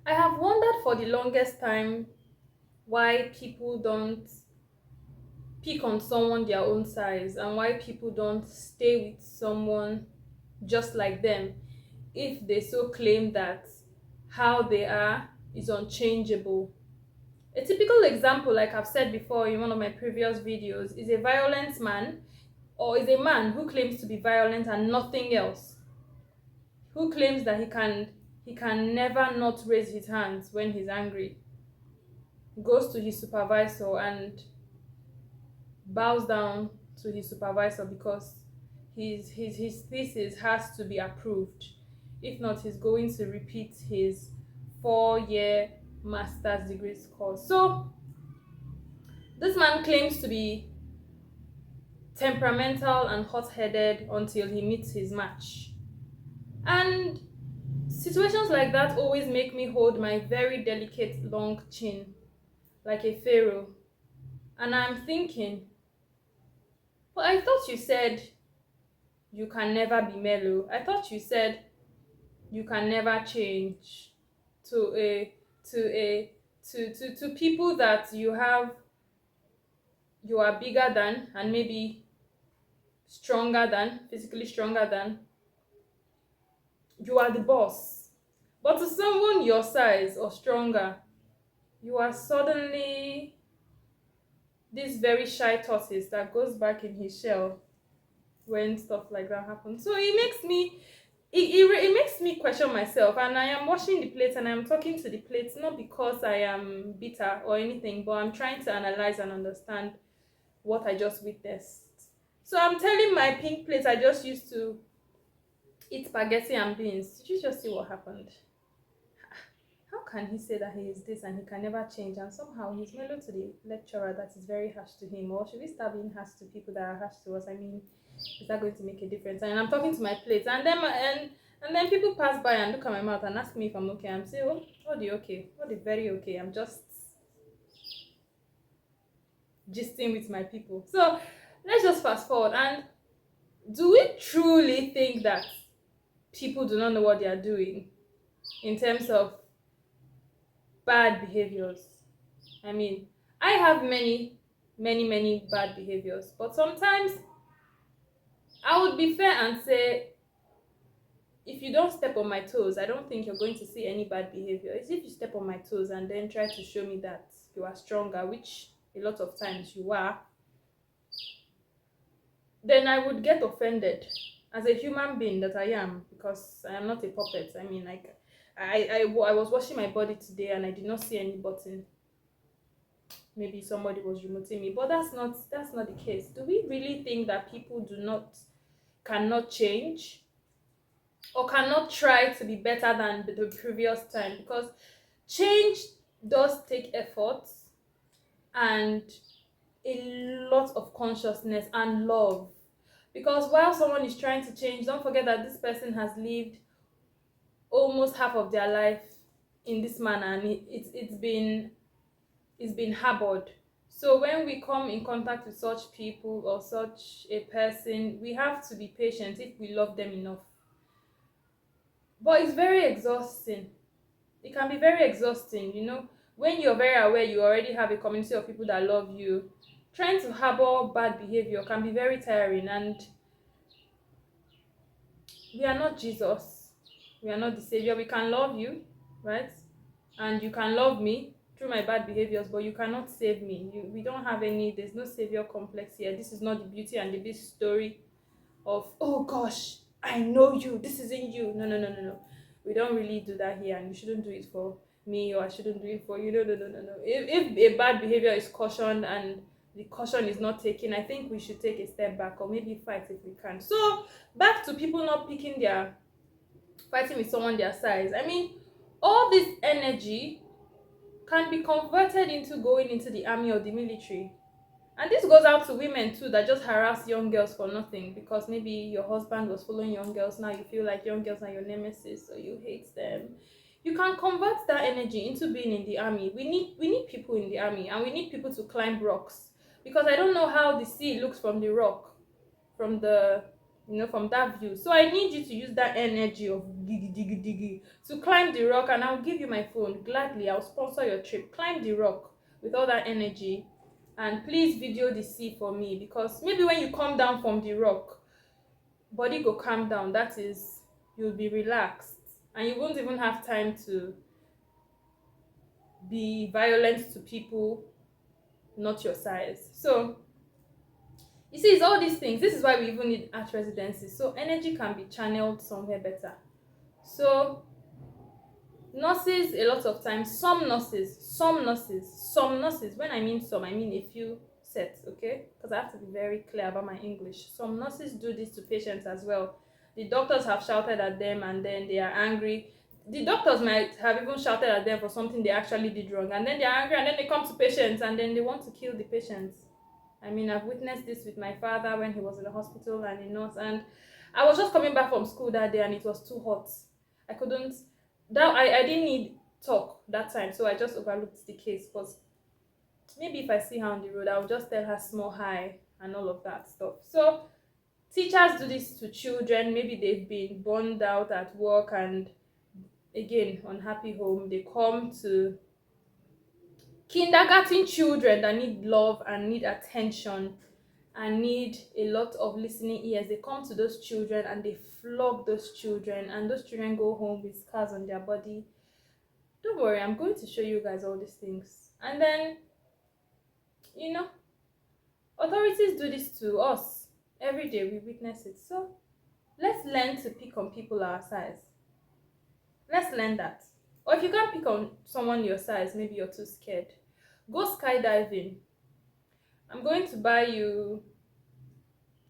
I have wondered for the longest time why people don't pick on someone their own size and why people don't stay with someone just like them if they so claim that how they are is unchangeable. A typical example, like I've said before in one of my previous videos, is a violent man or is a man who claims to be violent and nothing else, who claims that he can never not raise his hands when he's angry, goes to his supervisor and bows down to his supervisor because his thesis has to be approved. If not, he's going to repeat his 4-year master's degree course. So this man claims to be temperamental and hot-headed until he meets his match. And situations like that always make me hold my very delicate long chin like a pharaoh. And I'm thinking, but I thought you said you can never be mellow. I thought you said you can never change to a to a to people that you are bigger than and maybe stronger than, physically stronger than. You are the boss. But to someone your size or stronger, you are suddenly this very shy tortoise that goes back in his shell when stuff like that happens. So it makes me question myself, and I am washing the plates and I'm talking to the plates not because I am bitter or anything, but I'm trying to analyze and understand what I just witnessed. So I'm telling my pink plates I just used to eat spaghetti and beans. Did you just see what happened? How can he say that he is this and he can never change, and somehow he's mellow to the lecturer that is very harsh to him? Or should we start being harsh to people that are harsh to us? I mean, is that going to make a difference? And I'm talking to my plates, and then people pass by and look at my mouth and ask me if I'm okay. I'm saying, oh, what the okay? What the very okay? I'm just gisting with my people. So let's just fast forward. And do we truly think that people do not know what they are doing in terms of bad behaviors? I mean, I have many bad behaviors, but sometimes I would be fair and say, if you don't step on my toes, I don't think you're going to see any bad behavior. It's if you step on my toes and then try to show me that you are stronger, which a lot of times you are, then I would get offended as a human being that I am, because I am not a puppet. I mean, like, I was washing my body today and I did not see any button. Maybe somebody was remoting me, but that's not the case. Do we really think that people cannot change or cannot try to be better than the previous time? Because change does take effort and a lot of consciousness and love. Because while someone is trying to change, don't forget that this person has lived almost half of their life in this manner, and it's been harbored. So when we come in contact with such people or such a person, we have to be patient if we love them enough. But it's very exhausting. It can be very exhausting, when you're very aware you already have a community of people that love you. Trying to harbor bad behavior can be very tiring, and we are not Jesus. We are not the savior. We can love you, right? And you can love me through my bad behaviors, but you cannot save me. We don't have there's no savior complex here. This is not the Beauty and the Beast story of, oh gosh, I know you, this isn't you. No, no, no, no, no. We don't really do that here, and you shouldn't do it for me, or I shouldn't do it for you. No, no, no, no, no. If a bad behavior is cautioned and the caution is not taken, I think we should take a step back, or maybe fight if we can. So back to people not fighting with someone their size. I mean, all this energy can be converted into going into the army or the military. And this goes out to women too that just harass young girls for nothing, because maybe your husband was following young girls. Now you feel like young girls are your nemesis, or you hate them. You can convert that energy into being in the army. We need people in the army, and we need people to climb rocks, because I don't know how the sea looks from the rock, from the from that view. So I need you to use that energy of diggy diggy diggy to climb the rock, and I'll give you my phone gladly. I'll sponsor your trip. Climb the rock with all that energy, and please video the sea for me, because maybe when you come down from the rock, body go calm down. That is, you'll be relaxed, and you won't even have time to be violent to people not your size. So you see, it's all these things. This is why we even need art residencies, so energy can be channeled somewhere better. So nurses, a lot of times, some nurses, when I mean some, I mean a few sets, okay, because I have to be very clear about my English. Some nurses do this to patients as well. The doctors have shouted at them and then they are angry. The doctors might have even shouted at them for something they actually did wrong, and then they're angry, and then they come to patients and then they want to kill the patients. I mean, I've witnessed this with my father when he was in the hospital and a nurse, and I was just coming back from school that day and it was too hot. I couldn't, I didn't need talk that time, so I just overlooked the case. But maybe if I see her on the road, I'll just tell her small hi and all of that stuff. So teachers do this to children. Maybe they've been burned out at work and again unhappy home. They come to kindergarten children that need love and need attention and need a lot of listening ears. They come to those children and they flog those children, and those children go home with scars on their body. Don't worry, I'm going to show you guys all these things. And then, you know, authorities do this to us every day. We witness it. So let's learn to pick on people our size. Let's learn that. Or if you can't pick on someone your size, maybe you're too scared, go skydiving. I'm going to buy you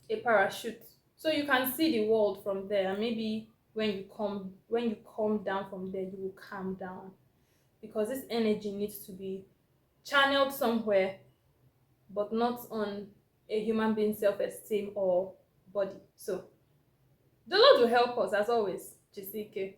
a parachute so you can see the world from there, and maybe when you come down from there, you will calm down, because this energy needs to be channeled somewhere, but not on a human being's self-esteem or body. So the Lord will help us as always. Jisike.